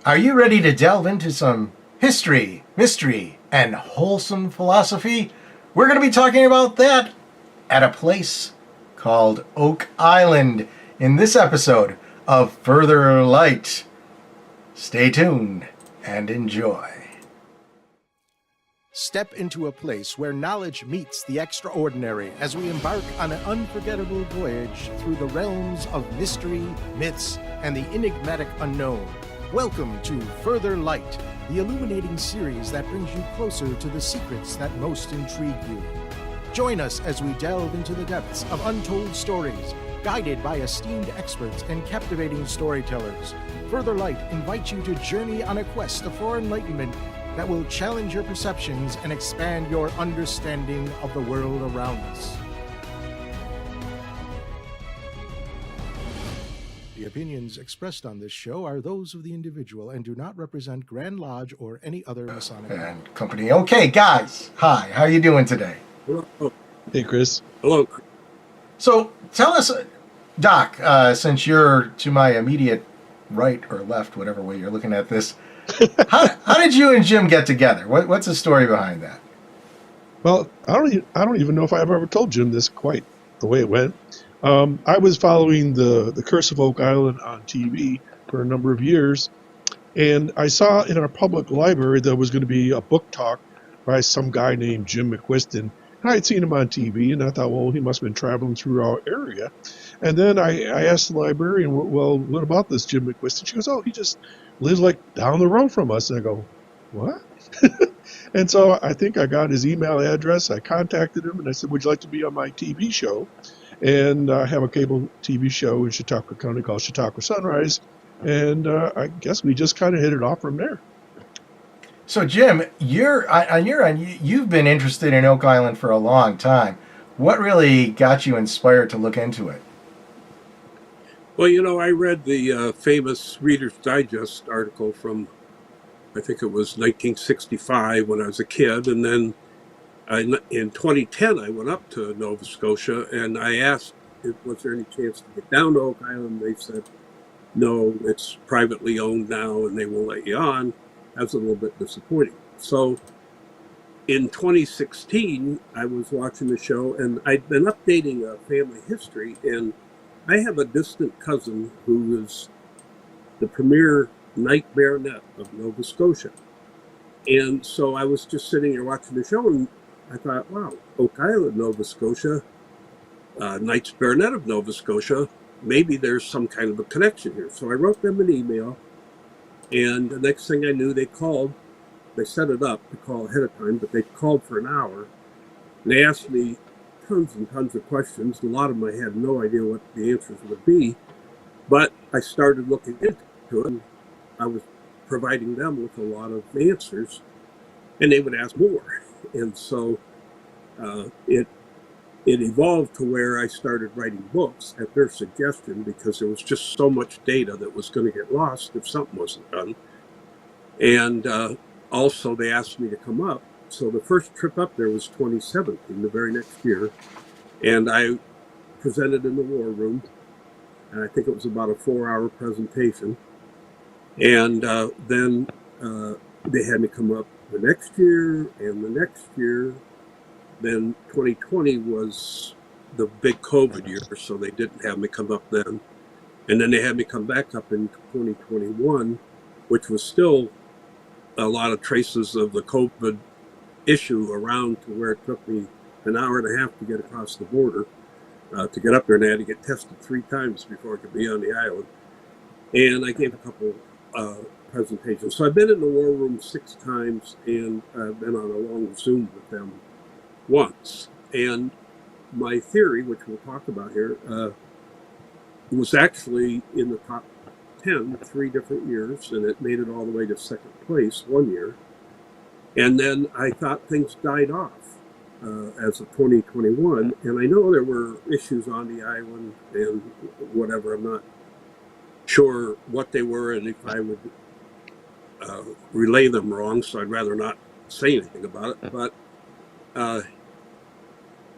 Are you ready to delve into some history, mystery, and wholesome philosophy? We're going to be talking about that at a place called Oak Island in this episode of Further Light. Stay tuned and enjoy. Step into a place where knowledge meets the extraordinary as we embark on an unforgettable voyage through the realms of mystery, myths, and the enigmatic unknown. Welcome to Further Light, the illuminating series that brings you closer to the secrets that most intrigue you. Join us as we delve into the depths of untold stories, guided by esteemed experts and captivating storytellers. Further Light invites you to journey on a quest for enlightenment that will challenge your perceptions and expand your understanding of the world around us. The opinions expressed on this show are those of the individual and do not represent Grand Lodge or any other Masonic and company. Okay, guys. Hi. How you doing today? Hello. Hey, Chris. Hello. So tell us, Doc, since you're to my immediate right or left, whatever way you're looking at this, how did you and Jim get together? What's the story behind that? Well, I don't even know if I've ever told Jim this quite the way it went. I was following the Curse of Oak Island on TV for a number of years, and I saw in our public library there was going to be a book talk by some guy named Jim McQuiston. And I had seen him on TV, and I thought, well, he must have been traveling through our area. And then I asked the librarian, well, what about this Jim McQuiston? She goes, oh, he just lives like down the road from us. And I go, what? And so I think I got his email address. I contacted him, and I said, would you like to be on my TV show? And I have a cable TV show in Chautauqua County called Chautauqua Sunrise. And I guess we just kind of hit it off from there. So, Jim, on your end, you've been interested in Oak Island for a long time. What really got you inspired to look into it? Well, I read the famous Reader's Digest article from, I think it was 1965 when I was a kid. And then in 2010, I went up to Nova Scotia and I asked, was there any chance to get down to Oak Island? They said, no, it's privately owned now and they won't let you on. That was a little bit disappointing. So in 2016, I was watching the show and I'd been updating a family history, and I have a distant cousin who is the premier Knights Baronet of Nova Scotia. And so I was just sitting here watching the show and I thought, wow, Oak Island, Nova Scotia, Knights Baronet of Nova Scotia, maybe there's some kind of a connection here. So I wrote them an email. And the next thing I knew, they called. They set it up to call ahead of time, but they called for an hour. And they asked me tons and tons of questions. A lot of them I had no idea what the answers would be. But I started looking into it. And I was providing them with a lot of answers. And they would ask more. And so it evolved to where I started writing books at their suggestion because there was just so much data that was going to get lost if something wasn't done. And also they asked me to come up. So the first trip up there was 2017, the very next year. And I presented in the war room. And I think it was about a 4-hour presentation. And then they had me come up the next year and the next year. Then 2020 was the big COVID year, so they didn't have me come up then. And then they had me come back up in 2021, which was still a lot of traces of the COVID issue around, to where it took me an hour and a half to get across the border to get up there, and I had to get tested 3 times before I could be on the island. And I gave a couple presentations. So I've been in the war room 6 times, and I've been on a long Zoom with them once. And my theory, which we'll talk about here, was actually in the top 10 3 different years, and it made it all the way to 2nd place 1 year. And then I thought things died off as of 2021, and I know there were issues on the island and whatever. I'm not sure what they were and if I would relay them wrong, so I'd rather not say anything about it. But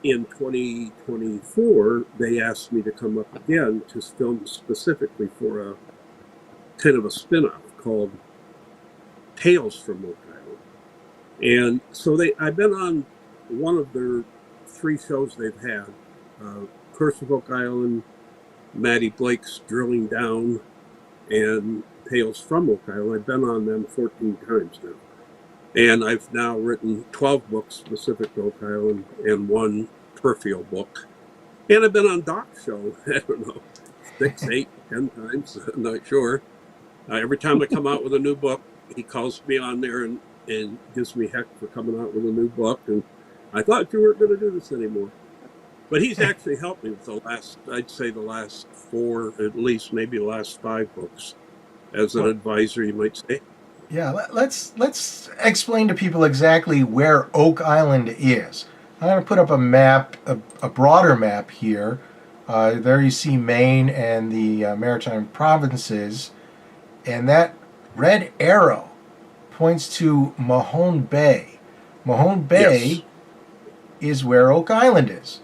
in 2024, they asked me to come up again to film specifically for a kind of a spin-off called Tales from Oak Island. And so I've been on one of their 3 shows they've had, Curse of Oak Island, Maddie Blake's Drilling Down, and Tales from Oak Island. I've been on them 14 times now. And I've now written 12 books specific to Oak Island and 1 peripheral book. And I've been on Doc's show, I don't know, 6, 8, 10 times, I'm not sure. Every time I come out with a new book, he calls me on there and gives me heck for coming out with a new book. And I thought you weren't going to do this anymore. But he's actually helped me with I'd say the last 4, at least, maybe the last 5 books as an advisor, you might say. Yeah, let's explain to people exactly where Oak Island is. I'm going to put up a map, a broader map here. There you see Maine and the Maritime Provinces, and that red arrow points to Mahone Bay. Mahone Bay is where Oak Island is.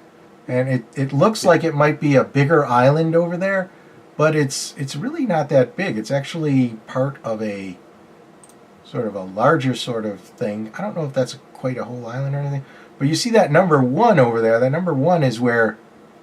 And it looks like it might be a bigger island over there, but it's really not that big. It's actually part of a sort of a larger sort of thing. I don't know if that's quite a whole island or anything, but you see that number 1 over there. That number 1 is where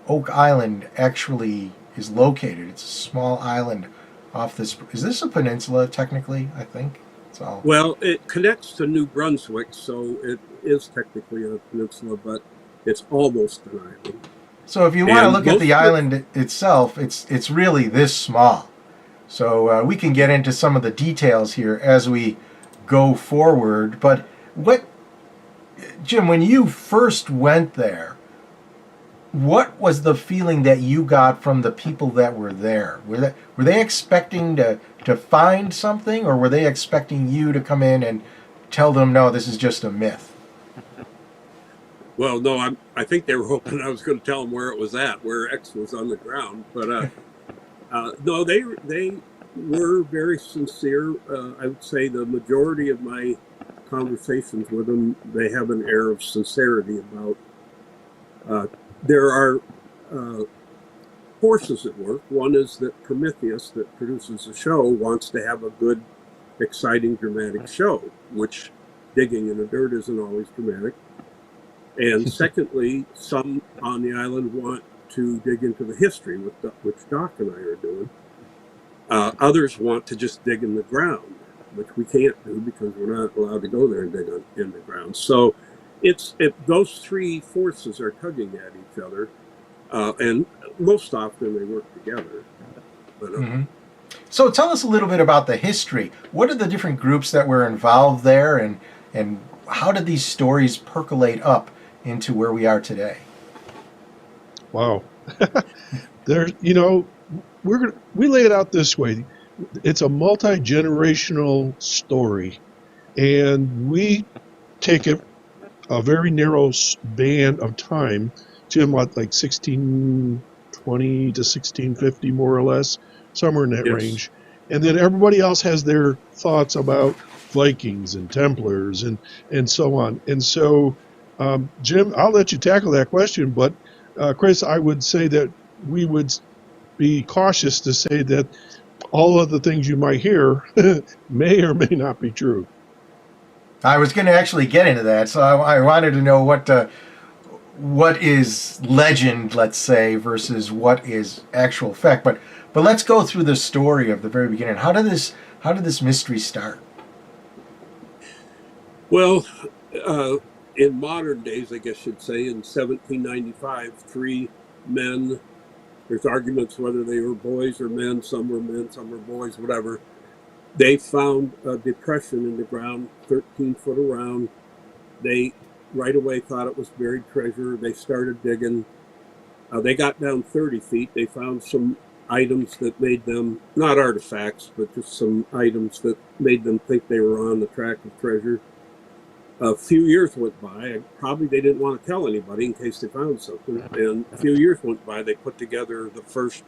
Oak Island actually is located. It's a small island off this. Is this a peninsula technically? I think it's all. Well, it connects to New Brunswick, so it is technically a peninsula, but it's almost an island. So if you want to look at the island itself, it's really this small. So we can get into some of the details here as we go forward. But Jim, when you first went there, what was the feeling that you got from the people that were there? Were they expecting to find something, or were they expecting you to come in and tell them, no, this is just a myth? Well, no, I think they were hoping I was going to tell them where it was at, where X was on the ground. But no, they were very sincere. I would say the majority of my conversations with them, they have an air of sincerity about. There are forces at work. One is that Prometheus, that produces the show, wants to have a good, exciting, dramatic show, which digging in the dirt isn't always dramatic. And secondly, some on the island want to dig into the history, which Doc and I are doing. Others want to just dig in the ground, which we can't do because we're not allowed to go there and dig in the ground. So those 3 forces are tugging at each other, and most often they work together. But, So tell us a little bit about the history. What are the different groups that were involved there, and how did these stories percolate up into where we are today? Wow. We lay it out this way. It's a multi-generational story, and we take a very narrow span of time, Jim, like 1620 to 1650, more or less, somewhere in that range. And then everybody else has their thoughts about Vikings and Templars and so on. And so, Jim, I'll let you tackle that question, but Chris, I would say that we would be cautious to say that all of the things you might hear may or may not be true. I was going to actually get into that, so I wanted to know what is legend, let's say, versus what is actual fact. But let's go through the story of the very beginning. How did this mystery start? Well, in modern days, I guess you'd say, in 1795, 3 men. There's arguments whether they were boys or men. Some were men, some were boys, whatever. They found a depression in the ground, 13 foot around. They right away thought it was buried treasure. They started digging. They got down 30 feet. They found some items that made them, not artifacts, but just some items that made them think they were on the track of treasure. A few years went by. Probably they didn't want to tell anybody in case they found something. And a few years went by. They put together the first,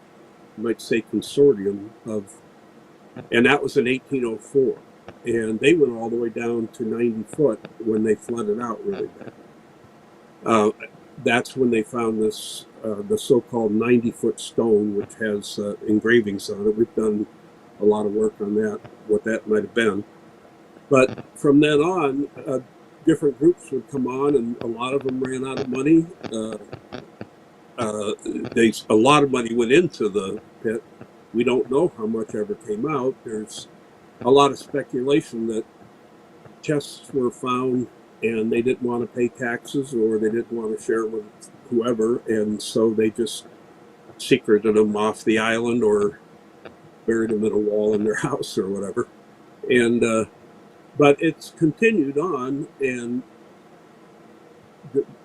you might say, consortium of, and that was in 1804. And they went all the way down to 90 foot when they flooded out really bad. That's when they found this, the so-called 90-foot stone, which has engravings on it. We've done a lot of work on that, what that might have been. But from then on, different groups would come on, and a lot of them ran out of money. A lot of money went into the pit. We don't know how much ever came out. There's a lot of speculation that chests were found and they didn't want to pay taxes, or they didn't want to share with whoever, and so they just secreted them off the island or buried them in a wall in their house or whatever. And but it's continued on, and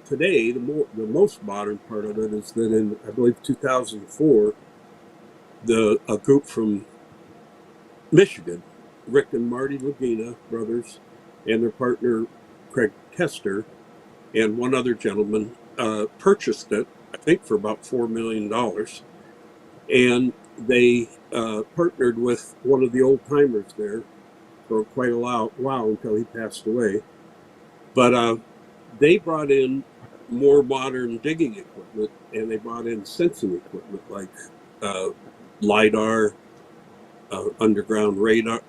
today the most modern part of it is that in, I believe, 2004, a group from Michigan, Rick and Marty Lagina brothers, and their partner Craig Kester, and one other gentleman purchased it, I think, for about $4 million. And they partnered with one of the old timers there for quite a while until he passed away. But they brought in more modern digging equipment, and they brought in sensing equipment like LiDAR, underground radar,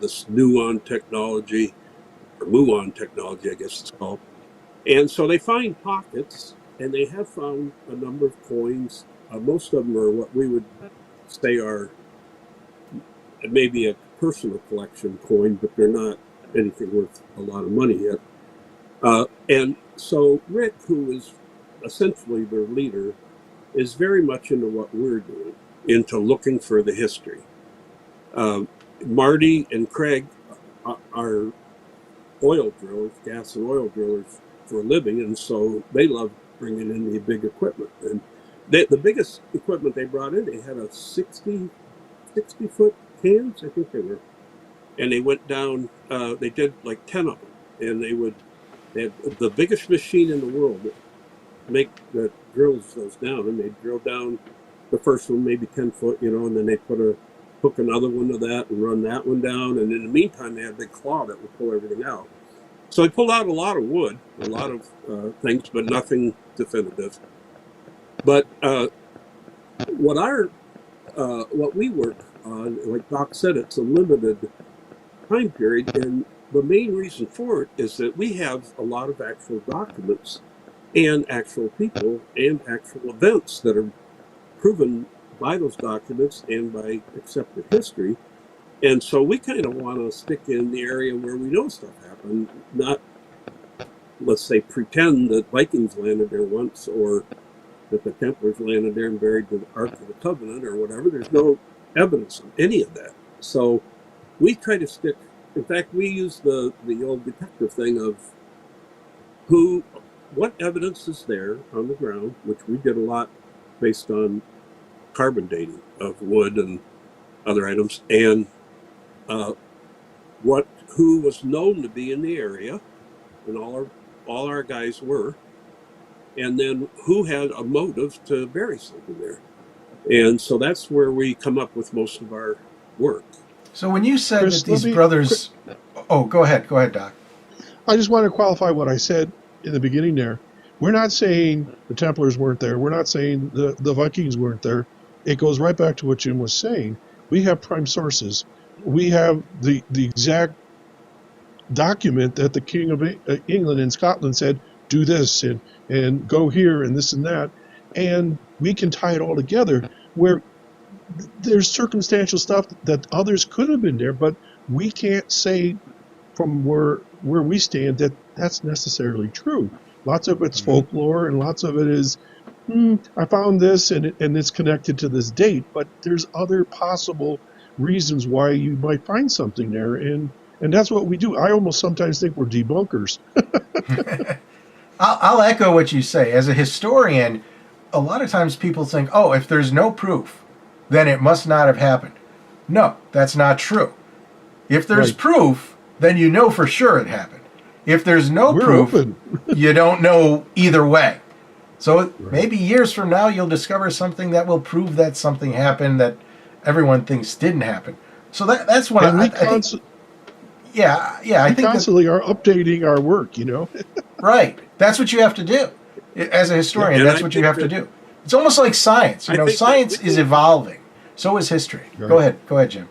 this Nuon technology, or Muon technology, I guess it's called. And so they find pockets, and they have found a number of coins. Most of them are what we would say are maybe a personal collection coin, but they're not anything worth a lot of money yet. And so Rick, who is essentially their leader, is very much into what we're doing, into looking for the history. Marty and Craig are oil drillers, gas and oil drillers for a living, and so they love bringing in the big equipment. And the biggest equipment they brought in, they had a 60-foot cans, I think they were, and they went down. They did like 10 of them, and they had the biggest machine in the world that drills those down, and they drill down the first one maybe 10 foot, and then they hook another one to that and run that one down, and in the meantime they had a big claw that would pull everything out. So they pulled out a lot of wood, a lot of things, but nothing definitive. But what we work on, like Doc said, it's a limited time period, and the main reason for it is that we have a lot of actual documents and actual people and actual events that are proven by those documents and by accepted history. And so we kind of want to stick in the area where we know stuff happened, not, let's say, pretend that Vikings landed there once, or that the Templars landed there and buried the Ark of the Covenant or whatever. There's no evidence of any of that. So we try to stick, in fact, we use the old detective thing of what evidence is there on the ground, which we did a lot based on carbon dating of wood and other items, and who was known to be in the area, and all our guys were, and then who had a motive to bury something there. And so that's where we come up with most of our work. So when you said Chris, that these brothers... Oh, go ahead, Doc. I just want to qualify what I said in the beginning there. We're not saying the Templars weren't there. We're not saying the Vikings weren't there. It goes right back to what Jim was saying. We have prime sources. We have the exact document that the King of England and Scotland said, do this and go here and this and that. And we can tie it all together where there's circumstantial stuff that others could have been there, but we can't say from where we stand that that's necessarily true. Lots of it's folklore, and lots of it is, I found this and it's connected to this date, but there's other possible reasons why you might find something there, and that's what we do. I almost sometimes think we're debunkers. I'll echo what you say. As a historian, a lot of times people think, oh, if there's no proof, then it must not have happened. No, that's not true. If there's proof, then you know for sure it happened. If there's no proof, you don't know either way. So maybe years from now, you'll discover something that will prove that something happened that everyone thinks didn't happen. So that's what I think. Yeah, I think constantly are updating our work, Right. That's what you have to do. As a historian, that's what you have to do. It's almost like science. Science is evolving. So is history. Right. Go ahead, Jim.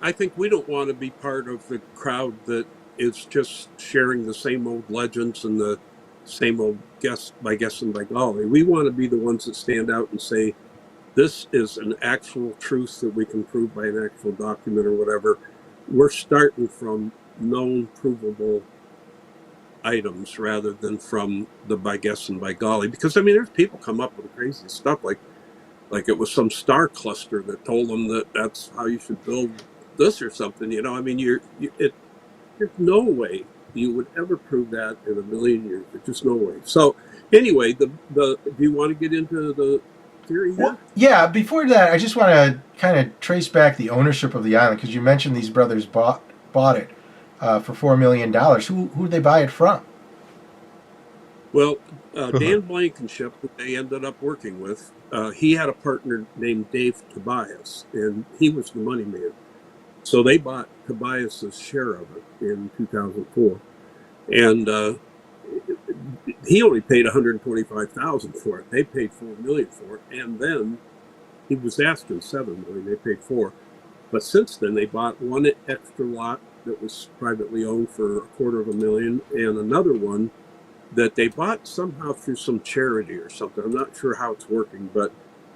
I think we don't want to be part of the crowd that is just sharing the same old legends and the same old guess by guessing by golly. We want to be the ones that stand out and say, this is an actual truth that we can prove by an actual document or whatever. We're starting from known, provable items rather than from the by guessing by golly. Because I mean, there's people come up with crazy stuff like it was some star cluster that told them that that's how you should build this or something. You know, I mean, there's no way you would ever prove that in a million years. There's just no way. So anyway, the do you want to get into the theory here? Well, yeah, before that, I just want to kind of trace back the ownership of the island, because you mentioned these brothers bought it for $4 million. Who did they buy it from? Well, Dan Blankenship, who they ended up working with, he had a partner named Dave Tobias, and he was the money man. So they bought Tobias's share of it in 2004, and he only paid $125,000 for it. They paid $4 million for it, and then he was asking $7 million. They paid $4 million. But since then, they bought one extra lot that was privately owned for $250,000, and another one that they bought somehow through some charity or something. I'm not sure how it's working, but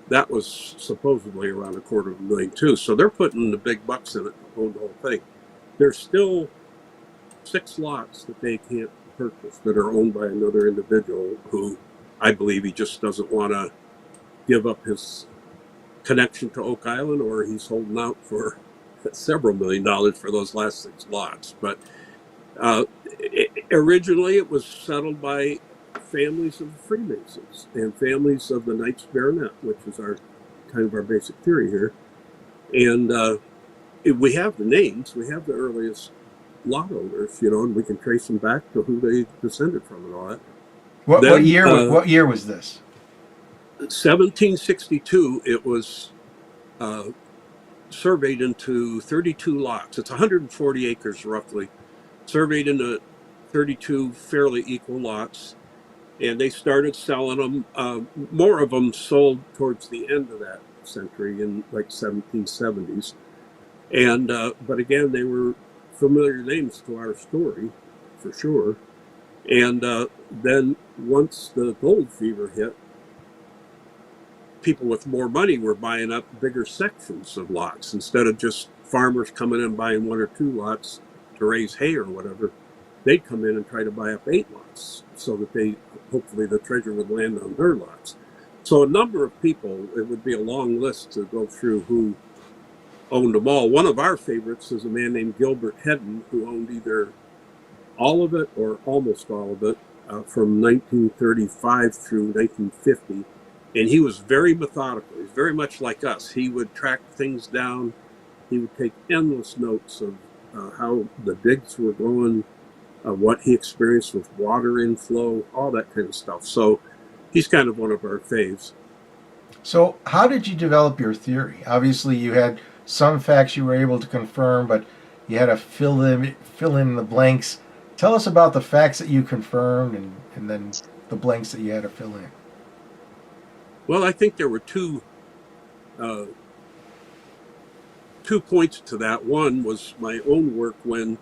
that was supposedly around $250,000 too. So they're putting the big bucks in it to own the whole thing. There's still 6 lots that they can't purchase that are owned by another individual who I believe he just doesn't want to give up his connection to Oak Island, or he's holding out for several $1 million for those last 6 lots. But originally it was settled by families of Freemasons and families of the Knights Baronet, which is our kind of our basic theory here. And we have the names, we have the earliest lot owners, you know, and we can trace them back to who they descended from and all that. What year was this? 1762. It was surveyed into 32 lots. It's 140 acres roughly, surveyed into 32 fairly equal lots, and they started selling them. More of them sold towards the end of that century in like 1770s, and but again, they were familiar names to our story for sure. And then once the gold fever hit, people with more money were buying up bigger sections of lots instead of just farmers coming in buying 1 or 2 lots to raise hay or whatever. They'd come in and try to buy up 8 lots so that hopefully the treasure would land on their lots. So a number of people, it would be a long list to go through who owned them all. One of our favorites is a man named Gilbert Hedden, who owned either all of it or almost all of it from 1935 through 1950. And he was very methodical. He's very much like us. He would track things down. He would take endless notes of how the digs were going, what he experienced with water inflow, all that kind of stuff. So he's kind of one of our faves. So how did you develop your theory? Obviously, you had some facts you were able to confirm, but you had to fill in the blanks. Tell us about the facts that you confirmed and then the blanks that you had to fill in. Well, I think there were two points to that. One was my own work when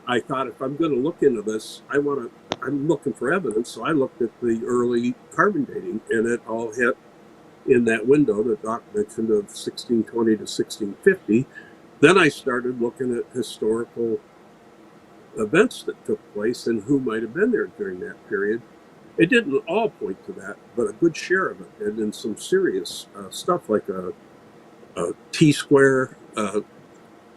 I thought, if I'm going to look into this, I'm looking for evidence. So I looked at the early carbon dating, and it all hit in that window that Doc mentioned of 1620 to 1650. Then I started looking at historical events that took place and who might have been there during that period. It didn't all point to that, but a good share of it did, and some serious stuff like a T-square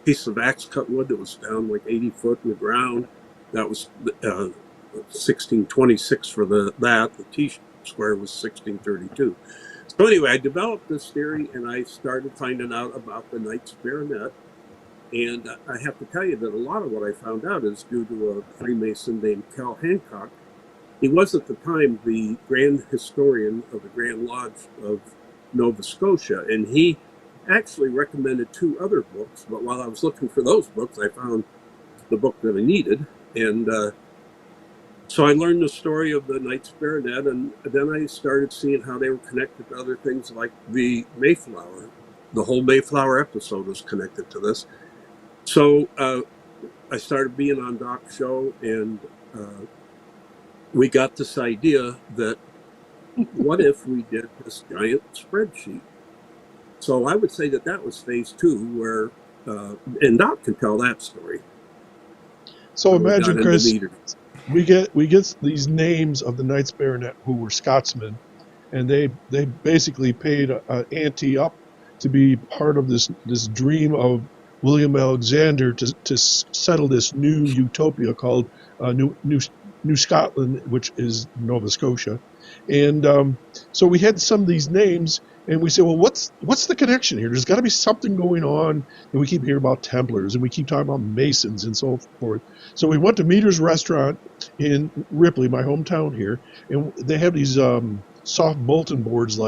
piece of axe-cut wood that was down like 80 foot in the ground. That was 1626 for that. The T-square was 1632. So anyway, I developed this theory, and I started finding out about the Knights Baronet. And I have to tell you that a lot of what I found out is due to a Freemason named Cal Hancock. He was at the time the Grand Historian of the Grand Lodge of Nova Scotia, and he actually recommended 2 other books. But while I was looking for those books, I found the book that I needed. And so I learned the story of the Knights Baronet, and then I started seeing how they were connected to other things like the Mayflower. The whole Mayflower episode was connected to this. So I started being on Doc's show, and we got this idea that what if we did this giant spreadsheet? So I would say that that was phase two, where, and Doc can tell that story. So We got imagine, into Chris, meters. we get these names of the Knights Baronet who were Scotsmen, and they basically paid an ante up to be part of this dream of William Alexander to settle this new utopia called New Scotland, which is Nova Scotia. And so we had some of these names, and we said, well, what's the connection here? There's got to be something going on. And we keep hearing about Templars, and we keep talking about Masons and so forth. So we went to Meter's Restaurant in Ripley, my hometown here, and they have these soft bulletin boards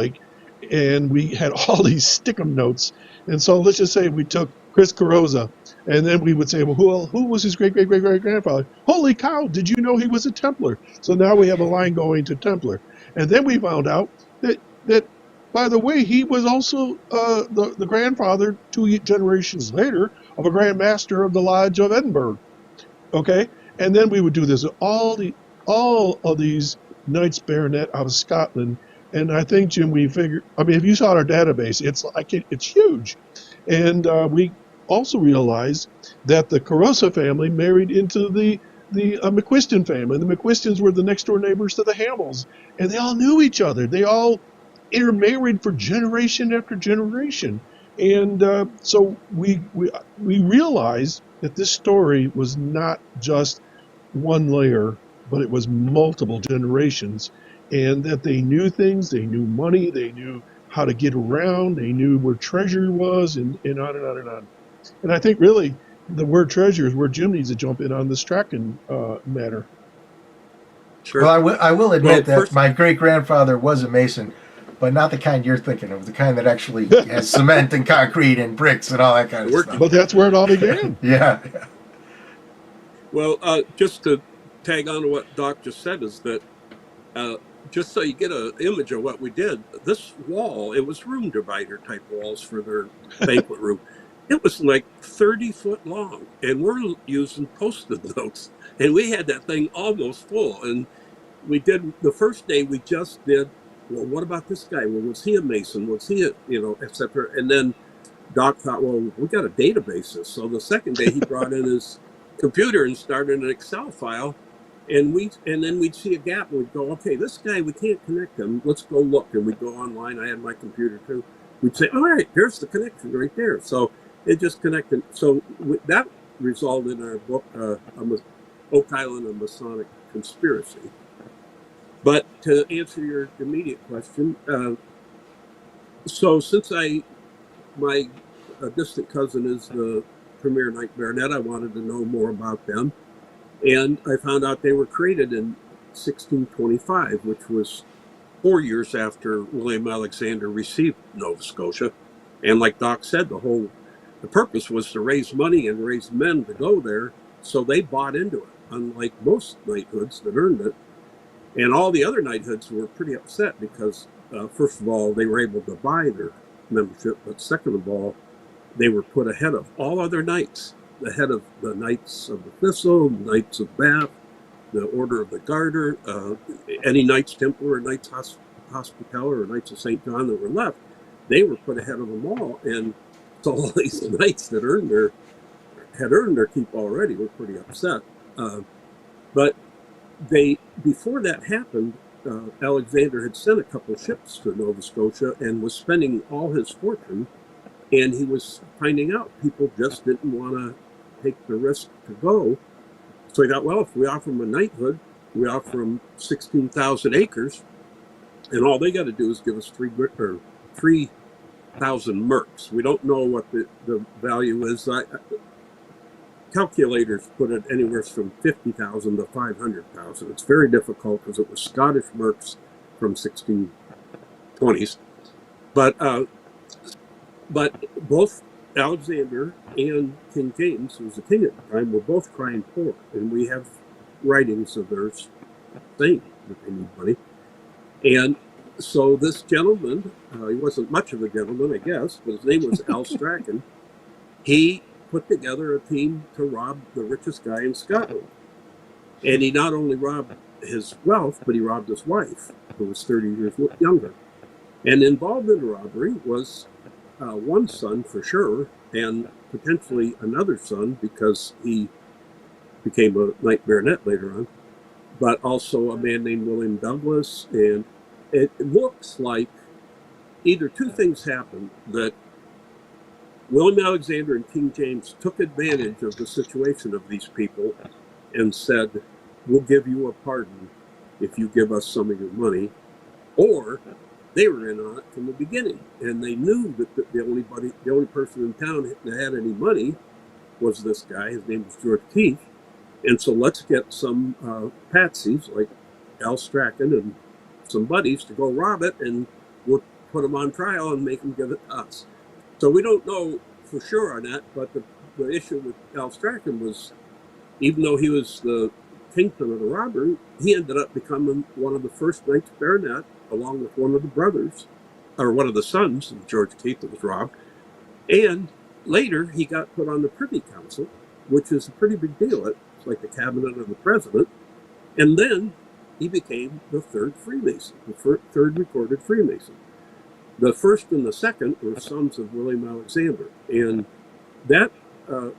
and we had all these stick-em notes. And so let's just say we took Chris Carosa, and then we would say, well, who was his great-great-great-great-grandfather? Holy cow, did you know he was a Templar? So now we have a line going to Templar. And then we found out that by the way, he was also the grandfather 2 generations later of a Grand Master of the Lodge of Edinburgh. Okay? And then we would do this, all of these Knights Baronet out of Scotland. And I think, Jim, we figured, I mean, if you saw our database, it's huge. And we also realized that the Carosa family married into the McQuiston family. The McQuistons were the next door neighbors to the Hamills, and they all knew each other. They all intermarried for generation after generation. And so we realized that this story was not just one layer, but it was multiple generations, and that they knew things, they knew money, they knew how to get around, they knew where treasure was, and on and on and on. And I think really the word treasure is where Jim needs to jump in on the Strachan matter. Sure. Well, I will admit that first, my great-grandfather was a Mason, but not the kind you're thinking of, the kind that actually has cement and concrete and bricks and all that kind of stuff. But that's where it all began. Yeah. well, just to tag on to what Doc just said is that just so you get an image of what we did, this wall, it was room divider type walls for their banquet room. It was like 30 foot long, and we're using Post-it notes, and we had that thing almost full. And we did, the first day we just did, well, what about this guy? Well, was he a Mason? Was he a, et cetera? And then Doc thought, well, we got to database this. So the second day he brought in his computer and started an Excel file. And then we'd see a gap and we'd go, okay, this guy, we can't connect him. Let's go look. And we'd go online. I had my computer too. We'd say, all right, there's the connection right there. So it just connected. So that resulted in our book, Oak Island, a Masonic Conspiracy. But to answer your immediate question, so since my distant cousin is the premier Knight Baronet, I wanted to know more about them. And I found out they were created in 1625, which was 4 years after William Alexander received Nova Scotia. And like Doc said, the purpose was to raise money and raise men to go there. So they bought into it, unlike most knighthoods that earned it. And all the other knighthoods were pretty upset because, first of all, they were able to buy their membership. But second of all, they were put ahead of all other knights. The head of the Knights of the Thistle, Knights of Bath, the Order of the Garter, any Knights Templar or Knights Hospitaller or Knights of St. John that were left, they were put ahead of them all. And so all these knights that had earned their keep already were pretty upset. But before that happened, Alexander had sent a couple ships to Nova Scotia and was spending all his fortune. And he was finding out people just didn't want to take the risk to go. So he thought, well, if we offer them a knighthood, we offer them 16,000 acres, and all they got to do is give us 3,000 merks. We don't know what the value is. Calculators put it anywhere from 50,000 to 500,000. It's very difficult because it was Scottish merks from 1620s. But both Alexander and King James, who was the king at the time, were both crying poor. And we have writings of theirs saying that they need money. And so this gentleman, he wasn't much of a gentleman, I guess, but his name was Al Strachan. He put together a team to rob the richest guy in Scotland. And he not only robbed his wealth, but he robbed his wife, who was 30 years younger. And involved in the robbery was one son for sure, and potentially another son because he became a Knight Baronet later on, but also a man named William Douglas. And it looks like either two things happened, that William Alexander and King James took advantage of the situation of these people and said, we'll give you a pardon if you give us some of your money, or they were in on it from the beginning, and they knew that the only person in town that had any money was this guy. His name was George Keith, and so let's get some patsies like Al Strachan and some buddies to go rob it, and we'll put them on trial and make them give it to us. So we don't know for sure on that, but the issue with Al Strachan was, even though he was the kingpin of the robbery, he ended up becoming one of the first Knights Baronet, along with one of the brothers, or one of the sons of George Keith that was robbed. And later he got put on the Privy Council, which is a pretty big deal. It's like the cabinet of the president. And then he became the third Freemason, the third recorded Freemason. The first and the second were sons of William Alexander. And that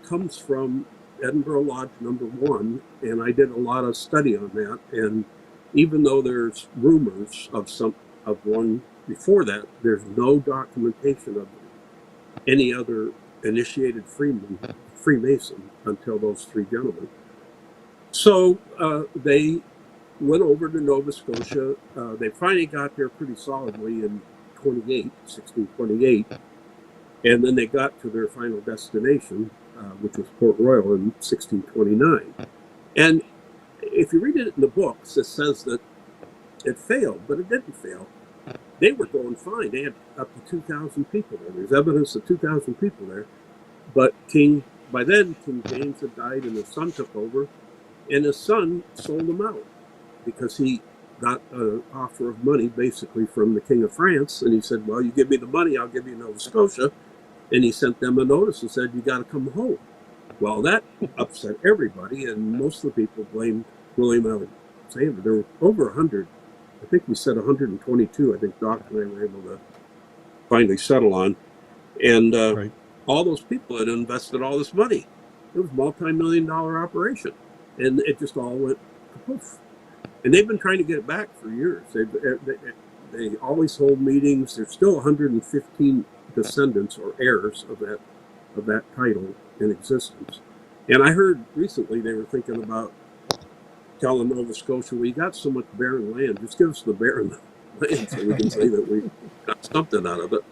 comes from Edinburgh Lodge number 1, and I did a lot of study on that. And even though there's rumors of one before that, there's no documentation of any other initiated Freemason until those three gentlemen. So they went over to Nova Scotia. They finally got there pretty solidly in 1628, and then they got to their final destination, which was Port Royal in 1629. And if you read it in the books, it says that it failed, but it didn't fail. They were going fine. They had up to 2,000 people there. There's evidence of 2,000 people there. But by then, King James had died and his son took over, and his son sold them out because he got an offer of money basically from the King of France. And he said, well, you give me the money, I'll give you Nova Scotia. And he sent them a notice and said, you got to come home. Well, that upset everybody, and most of the people blamed William Alexander. There were over 100. I think we said 122. I think Doc and I were able to finally settle on. And Right. all those people had invested all this money. It was a multi-million-dollar operation. And it just all went poof. And they've been trying to get it back for years. They always hold meetings. There's still 115 descendants or heirs of that title in existence. And I heard recently they were thinking about telling Nova Scotia, we got so much barren land, just give us the barren land so we can say that we got something out of it.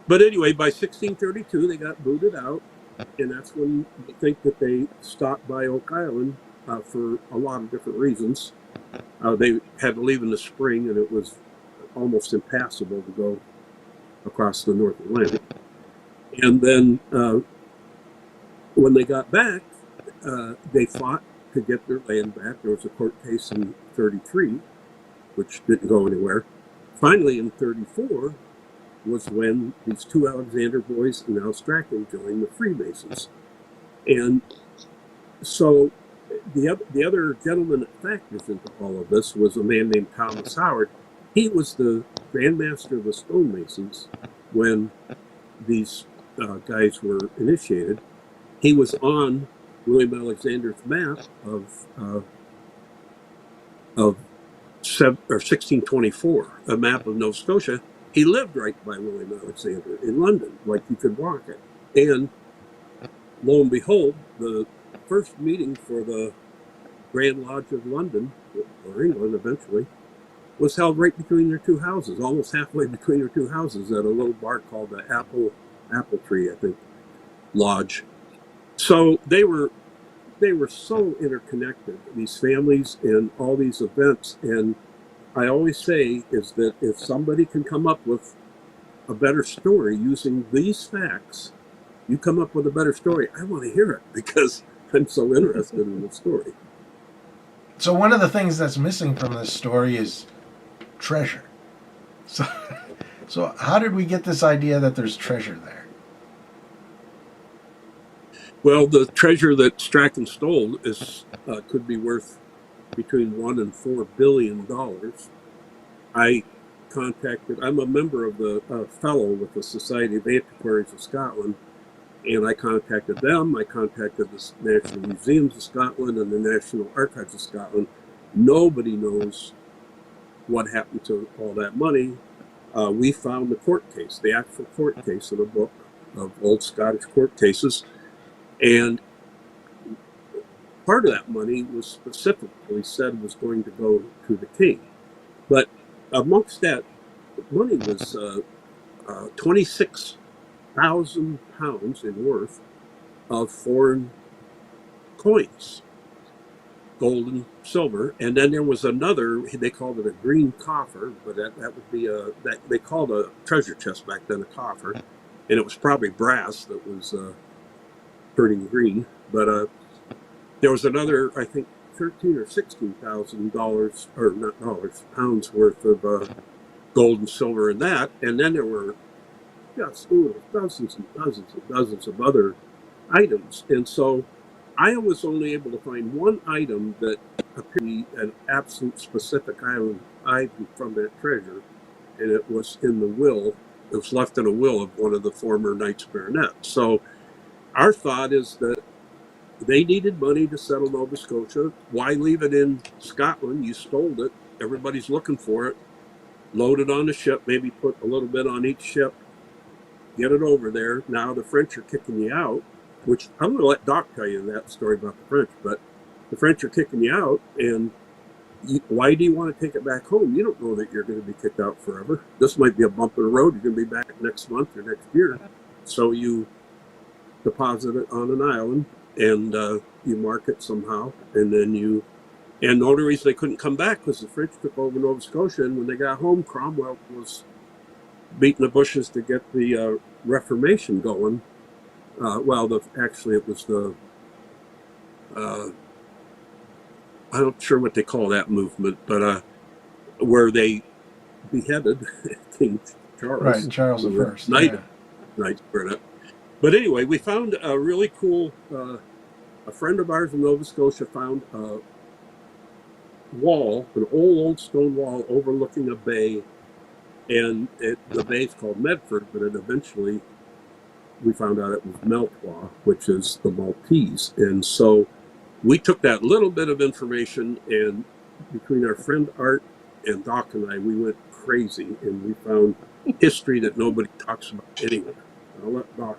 But anyway, by 1632, they got booted out, and that's when they think that they stopped by Oak Island for a lot of different reasons. They had to leave in the spring, and it was almost impassable to go across the North Atlantic. And then when they got back, they fought to get their land back. There was a court case in 33, which didn't go anywhere. Finally, in 34 was when these two Alexander boys and Al Strachan joined the Freemasons. And so the other gentleman that factors into all of this was a man named Thomas Howard. He was the Grand Master of the Stonemasons when these guys were initiated. He was on William Alexander's map of 1624, a map of Nova Scotia. He lived right by William Alexander in London, like you could walk it. And lo and behold, the first meeting for the Grand Lodge of London, or England eventually, was held right between their two houses, almost halfway between their two houses, at a little bar called the Apple Tree, I think, Lodge. So they were so interconnected, these families and all these events. And I always say is that if somebody can come up with a better story using these facts, you come up with a better story, I want to hear it because I'm so interested in the story. So one of the things that's missing from this story is treasure. So how did we get this idea that there's treasure there? Well, the treasure that Strachan stole is could be worth between $1 and $4 billion. I I'm a member of the fellow with the Society of Antiquaries of Scotland, and I contacted them. I contacted the National Museums of Scotland and the National Archives of Scotland. Nobody knows what happened to all that money. We found the court case, the actual court case in a book of old Scottish court cases, and part of that money was specifically said was going to go to the king. But amongst that money was 26,000 pounds in worth of foreign coins, gold and silver. And then there was another, they called it a green coffer, but that would be that they called a treasure chest back then a coffer. And it was probably brass that was turning green. But there was another, I think, $13,000 or $16,000, or not dollars, pounds worth of gold and silver in that. And then there were dozens and dozens and dozens of other items. And so I was only able to find one item that appeared to be an absolute specific item from that treasure, and it was in the will. It was left in a will of one of the former Knights Baronet. So our thought is that they needed money to settle Nova Scotia. Why leave it in Scotland? You stole it. Everybody's looking for it. Load it on the ship, maybe put a little bit on each ship, get it over there. Now the French are kicking you out, which I'm going to let Doc tell you that story about the French, but the French are kicking you out, and why do you want to take it back home? You don't know that you're going to be kicked out forever. This might be a bump in the road. You're going to be back next month or next year. So you deposit it on an island, and you mark it somehow, and then and the only reason they couldn't come back was the French took over Nova Scotia, and when they got home, Cromwell was beating the bushes to get the Reformation going. Actually, it was the I'm not sure what they call that movement, but where they beheaded King Charles. Right, Charles the First. Knights Baronet. But anyway, we found a really cool. A friend of ours in Nova Scotia found a wall, an old stone wall overlooking a bay, and the bay's called Medford, but eventually we found out it was Meltois, which is the Maltese. And so we took that little bit of information, and between our friend Art and Doc and I, we went crazy, and we found history that nobody talks about anywhere. I'll let Doc.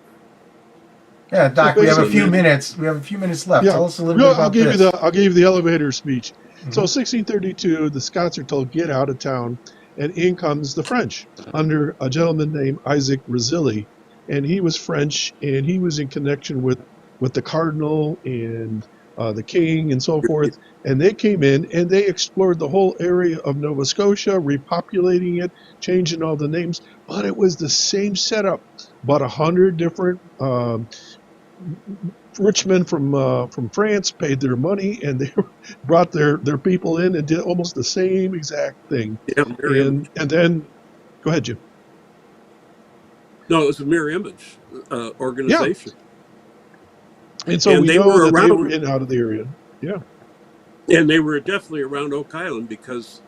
Yeah, Doc, we have a few minutes. We have a few minutes left. Yeah. Tell us a little bit about this. I'll give you the elevator speech. Mm-hmm. So 1632, the Scots are told, get out of town, and in comes the French under a gentleman named Isaac Razilli. And he was French, and he was in connection with the cardinal and the king and so forth. And they came in, and they explored the whole area of Nova Scotia, repopulating it, changing all the names. But it was the same setup. About 100 different rich men from France paid their money, and they brought their people in and did almost the same exact thing. Yeah, and then, go ahead, Jim. No, it was a mirror image organization. Yeah. And so we know that they were in out of the area. Yeah. And they were definitely around Oak Island because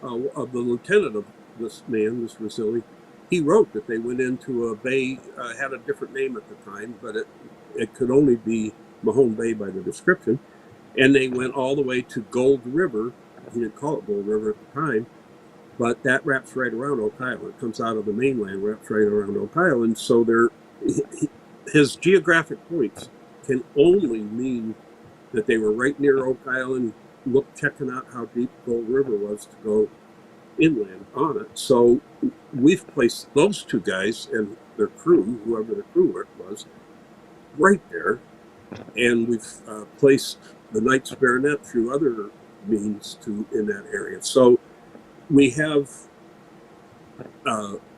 of the lieutenant of this man, this Razilli. He wrote that they went into a bay, had a different name at the time, but it could only be Mahone Bay by the description. And they went all the way to Gold River. He didn't call it Gold River at the time, but that wraps right around Oak Island. It comes out of the mainland, wraps right around Oak Island. So his geographic points can only mean that they were right near Oak Island, checking out how deep Gold River was to go inland on it. So we've placed those two guys and their crew, whoever the crew was, right there. And we've placed the Knights Baronet through other means in that area. So we have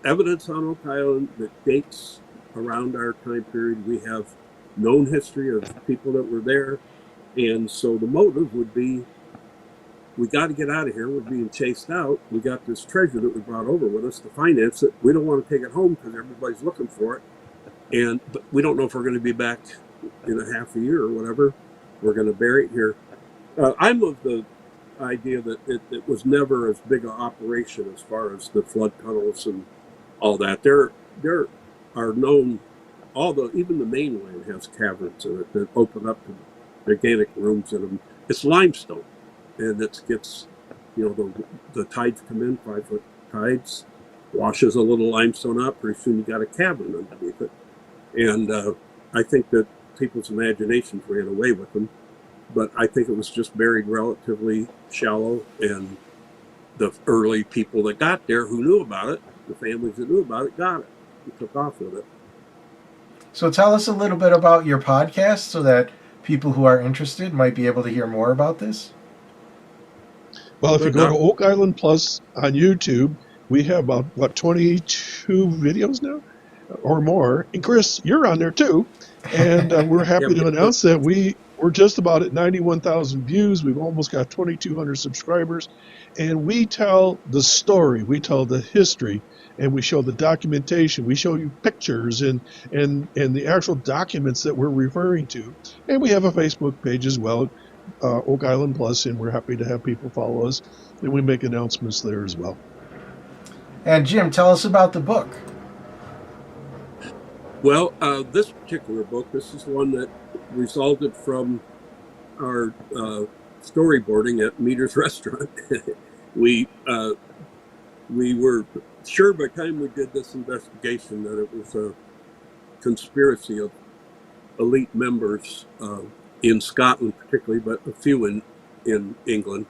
evidence on Oak Island that dates around our time period. We have known history of people that were there. And so the motive would be, we got to get out of here. We're being chased out. We got this treasure that we brought over with us to finance it. We don't want to take it home because everybody's looking for it. But we don't know if we're going to be back in a half a year or whatever, we're going to bury it here. I'm of the idea that it was never as big an operation as far as the flood tunnels and all that. There are known, even the mainland has caverns in it that open up to gigantic rooms in them. It's limestone, and it gets, the tides come in, 5-foot tides, washes a little limestone up. Pretty soon you got a cavern underneath it, and I think that people's imaginations ran away with them. But I think it was just buried relatively shallow, and the early people that got there who knew about it, the families that knew about it, got it and took off with it. So tell us a little bit about your podcast so that people who are interested might be able to hear more about this. Well, if you go to Oak Island Plus on YouTube, we have about 22 videos now or more. And Chris, you're on there too. And we're happy to announce that we're just about at 91,000 views. We've almost got 2,200 subscribers. And we tell the story. We tell the history. And we show the documentation. We show you pictures and the actual documents that we're referring to. And we have a Facebook page as well, Oak Island Plus, and we're happy to have people follow us. And we make announcements there as well. And Jim, tell us about the book. Well, this particular book, this is one that resulted from our storyboarding at Meter's Restaurant. We were sure by the time we did this investigation that it was a conspiracy of elite members in Scotland particularly, but a few in England,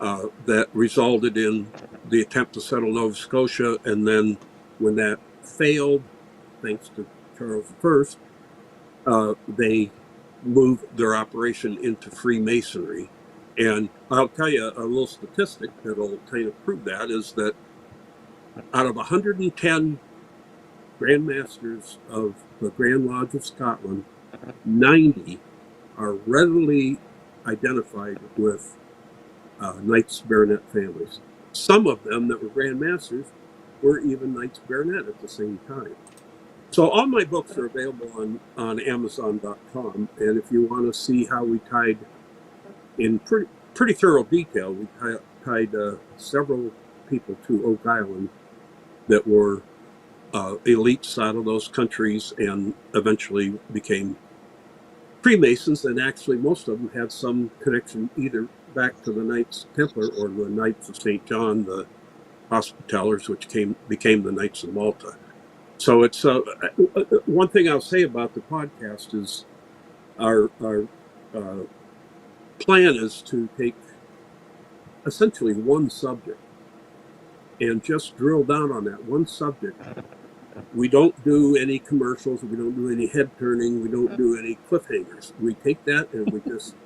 that resulted in the attempt to settle Nova Scotia. And then when that failed, thanks to Charles I, they moved their operation into Freemasonry. And I'll tell you a little statistic that'll kind of prove that is that out of 110 Grand Masters of the Grand Lodge of Scotland, 90 are readily identified with Knights Baronet families. Some of them that were Grand Masters were even Knights Baronet at the same time. So all my books are available on Amazon.com, and if you want to see how we tied in pretty thorough detail, we tied several people to Oak Island that were elites out of those countries and eventually became Freemasons, and actually most of them had some connection either back to the Knights Templar or the Knights of St. John, the Hospitallers, which became the Knights of Malta. So it's one thing I'll say about the podcast is our plan is to take essentially one subject and just drill down on that one subject. We don't do any commercials. We don't do any head turning. We don't do any cliffhangers. We take that and we just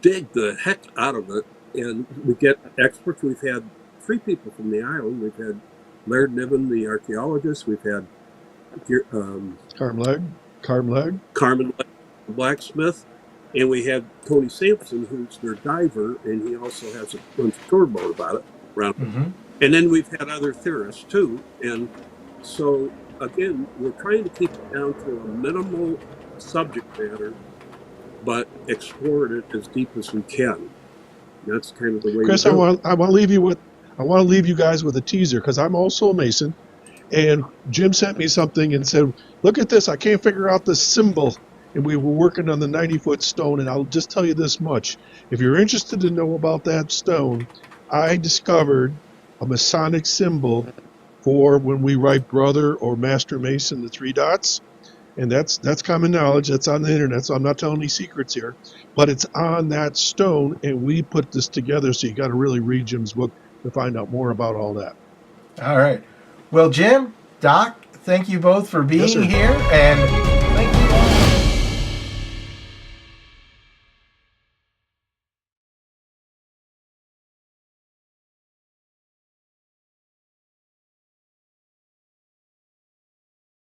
dig the heck out of it, and we get experts. We've had 3 people from the island. We've had Laird Niven, the archaeologist. We've had Carmen Legg, the blacksmith, and we had Tony Sampson, who's their diver, and he also has a bunch of tour boat about it around. Mm-hmm. And then we've had other theorists too, and so again, we're trying to keep it down to a minimal subject matter, but explore it as deep as we can. That's kind of the way. Chris, I want to leave you guys with a teaser, because I'm also a Mason, and Jim sent me something and said, "Look at this! I can't figure out the symbol." And we were working on the 90-foot stone, and I'll just tell you this much: if you're interested to know about that stone, I discovered a Masonic symbol for when we write brother or master mason, the 3 dots. And that's common knowledge. That's on the internet, so I'm not telling any secrets here. But it's on that stone, and we put this together, so you got to really read Jim's book to find out more about all that. All right. Well, Jim, Doc, thank you both for being here. And